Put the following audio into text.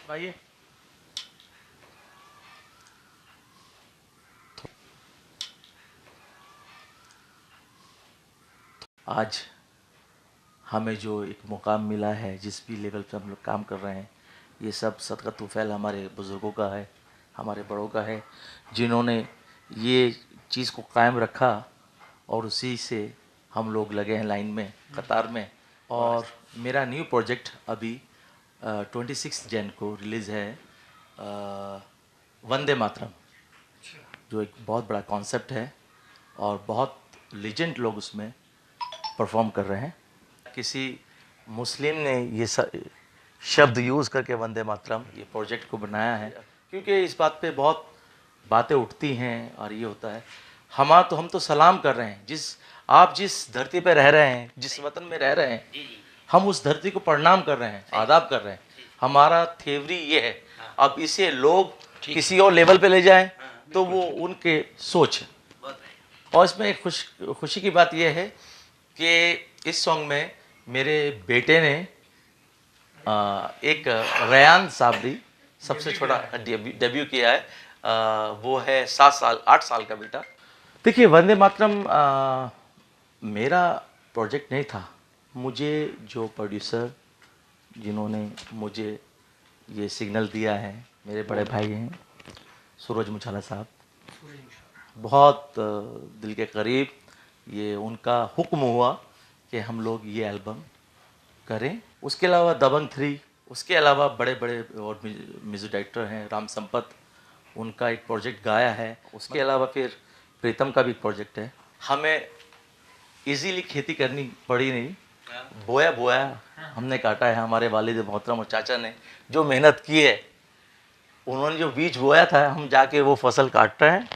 भाई आज हमें जो एक मुकाम मिला है, जिस भी लेवल पे हम लोग काम कर रहे हैं, ये सब सदक़ात तुफ़ैल हमारे बुज़ुर्गों का है, हमारे बड़ों का है, जिन्होंने ये चीज़ को कायम रखा और उसी से हम लोग लगे हैं लाइन में, कतार में। और मेरा न्यू प्रोजेक्ट अभी 26 जन को रिलीज़ है, वंदे मातरम, जो एक बहुत बड़ा कॉन्सेप्ट है और बहुत लीजेंड लोग उसमें परफॉर्म कर रहे हैं। किसी मुस्लिम ने ये शब्द यूज़ करके वंदे मातरम ये प्रोजेक्ट को बनाया है, क्योंकि इस बात पे बहुत बातें उठती हैं और ये होता है। हम तो सलाम कर रहे हैं, आप जिस धरती पे रह रहे हैं, जिस वतन में रह रहे हैं, हम उस धरती को प्रणाम कर रहे हैं, आदाब कर रहे हैं। हमारा थेवरी ये है। अब इसे लोग किसी और लेवल पे ले जाएं तो वो उनके सोच है। और इसमें एक खुशी की बात यह है कि इस सॉन्ग में मेरे बेटे ने एक रयान साबरी, सबसे छोटा डेब्यू किया है। वो है 8 साल का बेटा। देखिए, वंदे मातरम मेरा प्रोजेक्ट नहीं था। मुझे जो प्रोड्यूसर जिन्होंने मुझे ये सिग्नल दिया है, मेरे बड़े भाई हैं सूरज मुछाला साहब, बहुत दिल के करीब। ये उनका हुक्म हुआ कि हम लोग ये एल्बम करें। उसके अलावा दबंग 3, उसके अलावा बड़े बड़े और म्यूजिक डायरेक्टर हैं, राम संपत, उनका एक प्रोजेक्ट गाया है। उसके अलावा फिर प्रीतम का भी प्रोजेक्ट है। हमें इजीली खेती करनी पड़ी नहीं, बोया बोया हमने काटा है। हमारे वालिद मोहतरम और चाचा ने जो मेहनत की है, उन्होंने जो बीज बोया था, हम जाके वो फसल काट रहे हैं